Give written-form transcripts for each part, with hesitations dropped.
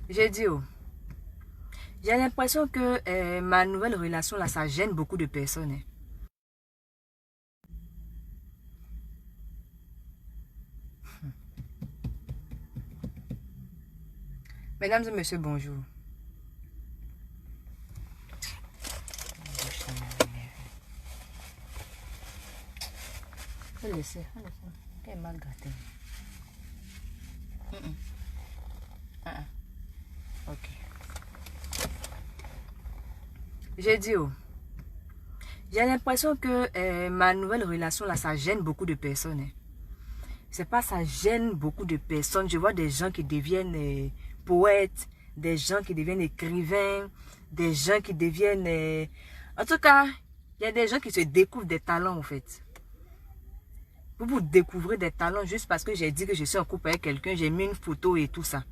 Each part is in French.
J'ai dit, oh, j'ai l'impression que ma nouvelle relation là, ça gêne beaucoup de personnes. Hein. Mesdames et messieurs, bonjour. Faut laisser. Elle est mal gâtée. Ok. J'ai dit, oh, j'ai l'impression que ma nouvelle relation là, ça gêne beaucoup de personnes. Hein. C'est pas ça gêne beaucoup de personnes. Je vois des gens qui deviennent poètes, des gens qui deviennent écrivains, des gens qui deviennent... En tout cas, il y a des gens qui se découvrent des talents en fait. Vous découvrez des talents juste parce que j'ai dit que je suis en couple avec quelqu'un, j'ai mis une photo et tout ça.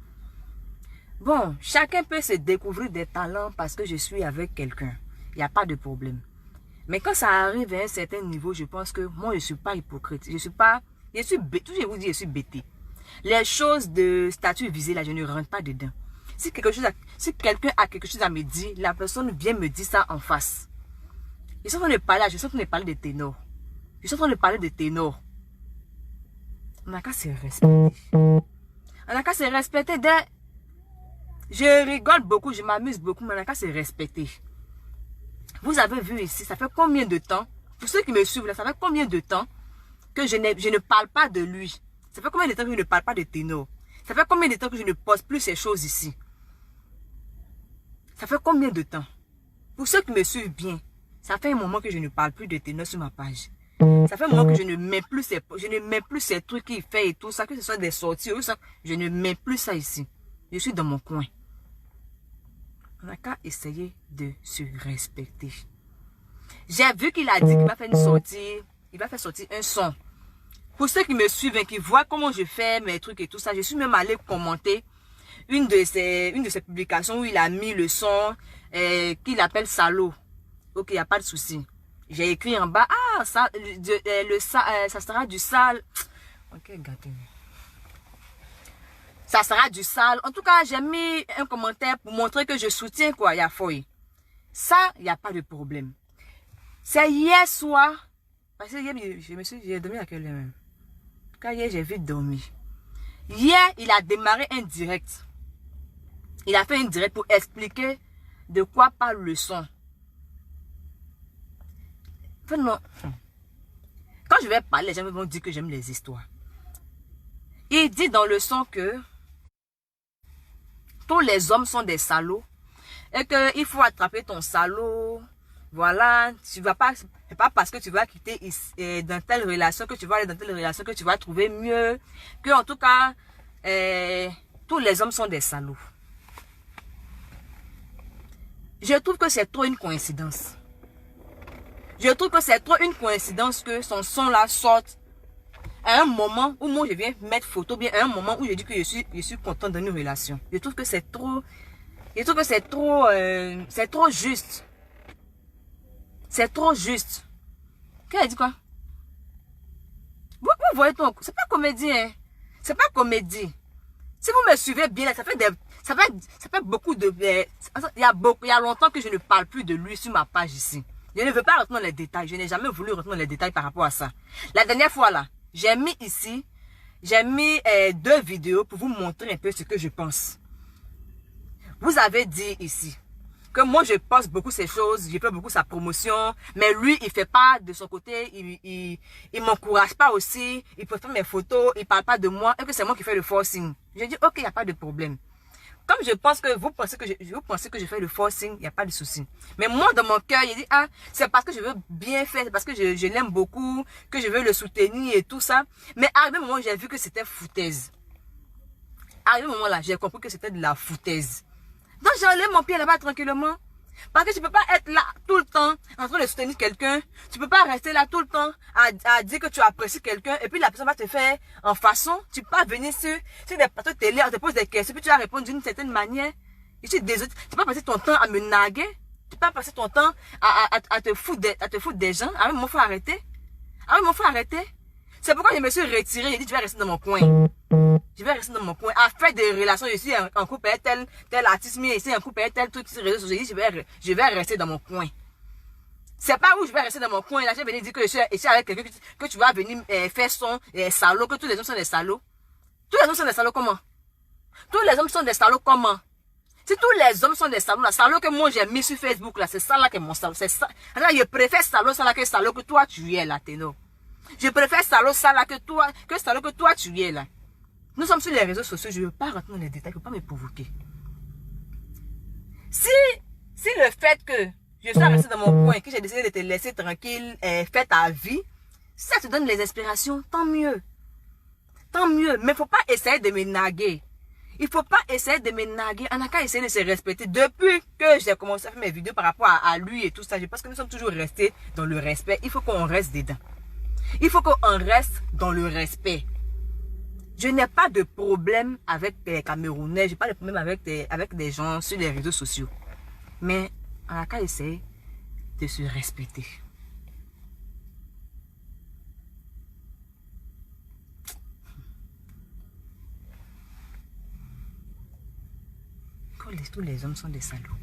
Bon, chacun peut se découvrir des talents parce que je suis avec quelqu'un. Il n'y a pas de problème. Mais quand ça arrive à un certain niveau, je pense que moi, je ne suis pas hypocrite. Je suis bêtée. Je vous dis, je suis bêtée. Les choses de statut visé, là, je ne rentre pas dedans. Si quelqu'un a quelque chose à me dire, la personne vient me dire ça en face. Je suis en train de parler, je suis en train de parler de ténor. Je suis en train de parler de ténor. On n'a qu'à se respecter. On n'a qu'à se respecter. Je rigole beaucoup, je m'amuse beaucoup, mais on n'a qu'à se respecter. Vous avez vu ici, ça fait combien de temps, pour ceux qui me suivent là, ça fait combien de temps que je ne parle pas de lui? Ça fait combien de temps que je ne parle pas de ténor? Ça fait combien de temps que je ne poste plus ces choses ici? Ça fait combien de temps? Pour ceux qui me suivent bien, ça fait un moment que je ne parle plus de ténor sur ma page. Ça fait un moment que je ne mets plus ces trucs qu'il fait et tout ça, que ce soit des sorties ou ça, je ne mets plus ça ici. Je suis dans mon coin. On n'a qu'à essayer de se respecter. J'ai vu qu'il a dit qu'il va faire une sortie, il va faire sortir un son. Pour ceux qui me suivent et qui voient comment je fais mes trucs et tout ça, je suis même allée commenter une de ses publications où il a mis le son qu'il appelle Salaud. Ok, il n'y a pas de souci. J'ai écrit en bas, ah, ça sera du sale. Ok, gâtez. Ça sera du sale. En tout cas, j'ai mis un commentaire pour montrer que je soutiens quoi, il y a foyer. Ça, il n'y a pas de problème. C'est hier soir. Parce que hier, j'ai dormi à quelle heure même? Quand hier, j'ai vite dormi. Hier, il a démarré un direct. Il a fait un direct pour expliquer de quoi parle le son. Enfin, non. Quand je vais parler, les gens vont dire que j'aime les histoires. Il dit dans le son que tous les hommes sont des salauds et qu'il faut attraper ton salaud. Voilà, tu vas pas, c'est pas parce que tu vas quitter dans telle relation que tu vas aller dans telle relation que tu vas trouver mieux. Que en tout cas, tous les hommes sont des salauds. Je trouve que c'est trop une coïncidence. Je trouve que c'est trop une coïncidence que son son là sorte à un moment où moi je viens mettre photo, bien à un moment où je dis que je suis content d'une relation. Je trouve que c'est trop, c'est trop juste. C'est trop juste. Qu'elle dit quoi? Vous voyez ton, c'est pas comédie, hein. C'est pas comédie. Si vous me suivez bien, là, ça fait beaucoup de, il y a longtemps que je ne parle plus de lui sur ma page ici. Je ne veux pas rentrer dans les détails. Je n'ai jamais voulu rentrer dans les détails par rapport à ça. La dernière fois là, j'ai mis 2 vidéos pour vous montrer un peu ce que je pense. Vous avez dit ici que moi je poste beaucoup ces choses, je fais beaucoup sa promotion, mais lui il fait pas de son côté, il m'encourage pas aussi, il préfère mes photos, il parle pas de moi et que c'est moi qui fais le forcing. Je dis ok, il n'y a pas de problème. Comme je pense que vous pensez que je fais le forcing, il n'y a pas de souci. Mais moi, dans mon cœur, il dit, ah, c'est parce que je veux bien faire, c'est parce que je l'aime beaucoup, que je veux le soutenir et tout ça. Mais arrivé au moment où j'ai vu que c'était foutaise. Arrivé au moment là, j'ai compris que c'était de la foutaise. Donc, j'enlève mon pied là-bas tranquillement. Parce que tu peux pas être là tout le temps en train de soutenir quelqu'un. Tu peux pas rester là tout le temps à dire que tu apprécies quelqu'un et puis la personne va te faire en façon. Tu peux pas venir sur des plateaux de télé, on te pose des questions puis tu vas répondre d'une certaine manière. Je suis désolée. Tu peux pas passer ton temps à me naguer. Tu peux pas passer ton temps à te foutre des gens. Ah oui, mon frère, arrêtez. Ah oui, mon frère, arrêtez. C'est pourquoi je me suis retirée. J'ai dit, tu vas rester dans mon coin. Je vais rester dans mon coin à faire des relations. Je suis en couple avec tel artiste, mais ici en couple avec tel truc sur les réseaux sociaux. Je vais rester dans mon coin. C'est pas où je vais rester dans mon coin. Là, je vais venir dire que je suis ici avec quelqu'un que tu vas venir faire son salaud, que tous les hommes sont des salauds. Tous les hommes sont des salauds comment? Tous les hommes sont des salauds comment? Si tous les hommes sont des salauds, la salaud que moi j'ai mis sur Facebook, là, c'est ça là que mon salaud. C'est ça. Alors, je préfère salaud ça là que salaud que toi tu es là, Téno. Je préfère salaud ça là que salaud que toi tu es là. Nous sommes sur les réseaux sociaux, je ne veux pas rentrer dans les détails, je ne veux pas me provoquer. Si le fait que je suis resté dans mon coin, que j'ai décidé de te laisser tranquille, faire ta vie, si ça te donne les inspirations, tant mieux. Tant mieux. Mais il ne faut pas essayer de me naguer. Il ne faut pas essayer de me naguer. On n'a qu'à essayer de se respecter. Depuis que j'ai commencé à faire mes vidéos par rapport à lui et tout ça, je pense que nous sommes toujours restés dans le respect. Il faut qu'on reste dedans. Il faut qu'on reste dans le respect. Je n'ai pas de problème avec les Camerounais. Je n'ai pas de problème avec des gens sur les réseaux sociaux. Mais on n'a qu'à essayer de se respecter. Tous les hommes sont des salauds.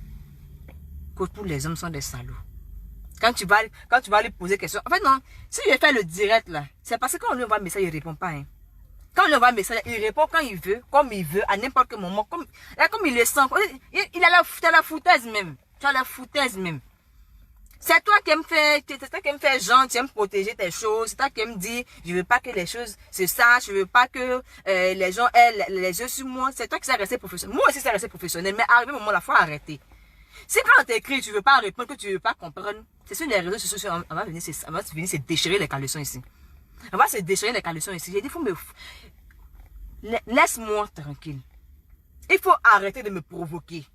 Que tous les hommes sont des salauds. Quand tu vas lui poser question. En fait, non. Si je fais le direct là, c'est parce que quand on lui envoie un message, il ne répond pas. Hein. Quand on lui envoie un message, il répond quand il veut, comme il veut, à n'importe quel moment. Comme il le sent. Il a la foutaise même. Tu as la foutaise même. C'est toi qui aimes faire genre, tu aimes protéger tes choses. C'est toi qui aimes dire, je veux pas que les choses se sachent, je veux pas que les gens aient les yeux sur moi. C'est toi qui sais rester professionnel. Moi aussi, c'est rester professionnel, mais arrivé au moment, il faut arrêter. Si quand on t'écrit, tu veux pas répondre, que tu veux pas comprendre, c'est sur les réseaux sociaux, on va venir se déchirer les caleçons ici. On va se déchirer les caleçons ici. J'ai dit, laisse-moi tranquille. Il faut arrêter de me provoquer.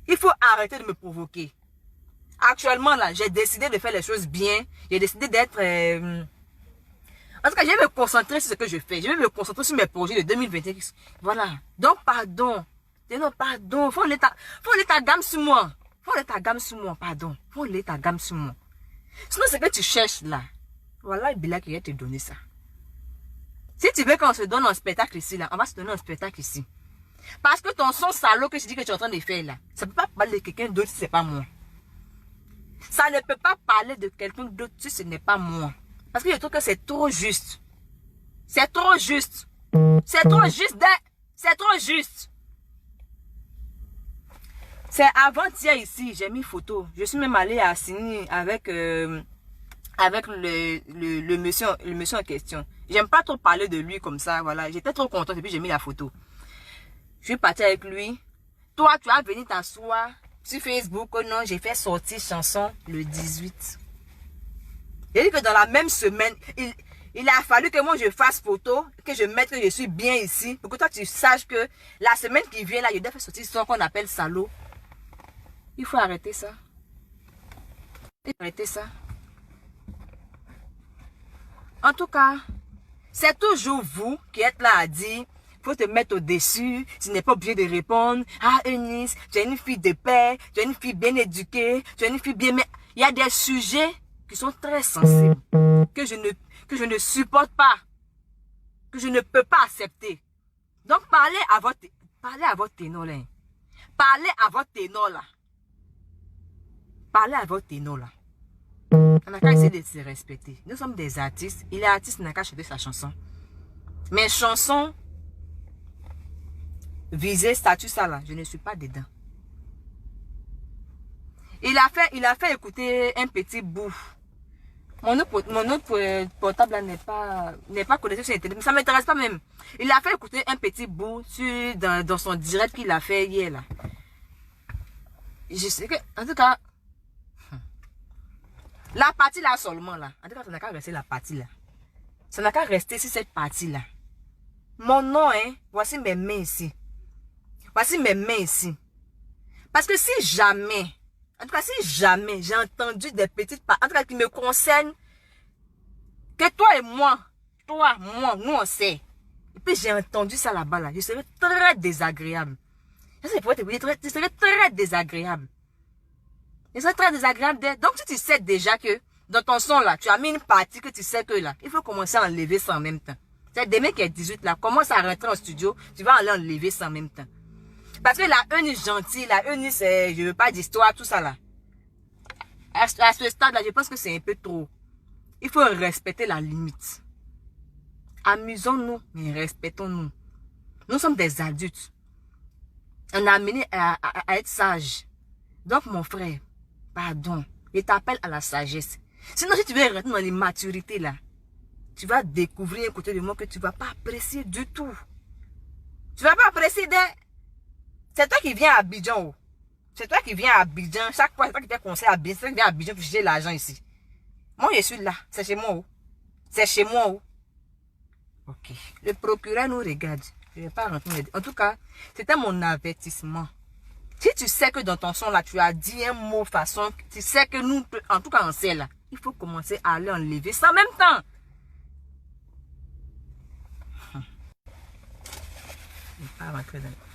Il faut arrêter de me provoquer. Actuellement, là, j'ai décidé de faire les choses bien. J'ai décidé d'être... En tout cas, je vais me concentrer sur ce que je fais. Je vais me concentrer sur mes projets de 2021. Voilà. Donc, pardon. Non, pardon. Faut laisser ta gamme sur moi. Faut laisser ta gamme sur moi, pardon. Faut laisser ta gamme sur moi. Sinon, ce que tu cherches là, voilà, il qui va te donner ça. Si tu veux qu'on se donne un spectacle ici, là, on va se donner un spectacle ici. Parce que ton son salaud que je dis que tu es en train de faire là, ça ne peut pas parler de quelqu'un d'autre si ce n'est pas moi. Ça ne peut pas parler de quelqu'un d'autre si ce n'est pas moi. Parce que je trouve que c'est trop juste. C'est trop juste. C'est trop juste. C'est trop juste. C'est avant-hier ici, j'ai mis photo. Je suis même allée à Sini avec le monsieur en question. J'aime pas trop parler de lui comme ça, voilà. J'étais trop contente et puis j'ai mis la photo. Je suis partie avec lui. Toi, tu as venu t'asseoir sur Facebook. Oh non, j'ai fait sortir chanson le 18. J'ai dit que dans la même semaine, il a fallu que moi je fasse photo, que je mette que je suis bien ici. Pour que toi tu saches que la semaine qui vient là, je dois faire sortir ce qu'on appelle salaud. Il faut arrêter ça. Il faut arrêter ça. En tout cas, c'est toujours vous qui êtes là à dire, faut te mettre au-dessus, tu n'es pas obligé de répondre. Ah, Eunice, tu es une fille de paix, tu es une fille bien éduquée, tu es une fille bien... Mais il y a des sujets qui sont très sensibles, que je ne supporte pas, que je ne peux pas accepter. Donc, parlez à votre ténor là. Parlez à votre ténor là. Parlez à votre ténor là. On n'a qu'à essayer de se respecter. Nous sommes des artistes. Il est artiste, il n'a qu'à chanter sa chanson. Mes chansons, visées, statut, ça là, je ne suis pas dedans. Il a fait écouter un petit bout. Mon autre portable n'est pas connecté sur Internet. Ça ne m'intéresse pas même. Il a fait écouter un petit bout dans son direct qu'il a fait hier là. Je sais que, en tout cas, la partie là seulement là. En tout cas, ça n'a qu'à rester la partie là. Ça n'a qu'à rester sur cette partie là. Mon nom, hein, voici mes mains ici. Voici mes mains ici. Parce que si jamais, en tout cas, si jamais j'ai entendu des petites paroles, en tout cas, qui me concernent, que toi et moi, nous on sait. Et puis j'ai entendu ça là-bas là. Je serais très désagréable. Je serais très désagréable. Et c'est très désagréable. Donc, si tu sais déjà que dans ton son là, tu as mis une partie que tu sais que là, il faut commencer à enlever ça en même temps. C'est demain qui est 18 là. Commence à rentrer au studio. Tu vas aller enlever ça en même temps. Parce que la une est gentille. La une c'est, je veux pas d'histoire, tout ça là. À ce stade là, je pense que c'est un peu trop. Il faut respecter la limite. Amusons-nous, mais respectons-nous. Nous sommes des adultes. On a amené à être sage. Donc mon frère, pardon. Je t'appelle à la sagesse. Sinon si tu veux rentrer dans l'immaturité là, tu vas découvrir un côté de moi que tu ne vas pas apprécier du tout. Tu ne vas pas apprécier C'est toi qui viens à Abidjan. Oh. C'est toi qui viens à Abidjan. Chaque fois, c'est toi qui fais conseil à Abidjan. C'est toi qui viens à Abidjan pour chercher l'argent ici. Moi, je suis là. C'est chez moi. Oh. C'est chez moi. Oh. Ok. Le procureur nous regarde. Je ne vais pas rentrer. En tout cas, c'était mon avertissement. Si tu sais que dans ton son là, tu as dit un mot façon, tu sais que nous, en tout cas on sait là, il faut commencer à aller enlever ça en même temps. Je ne vais pas rentrer dans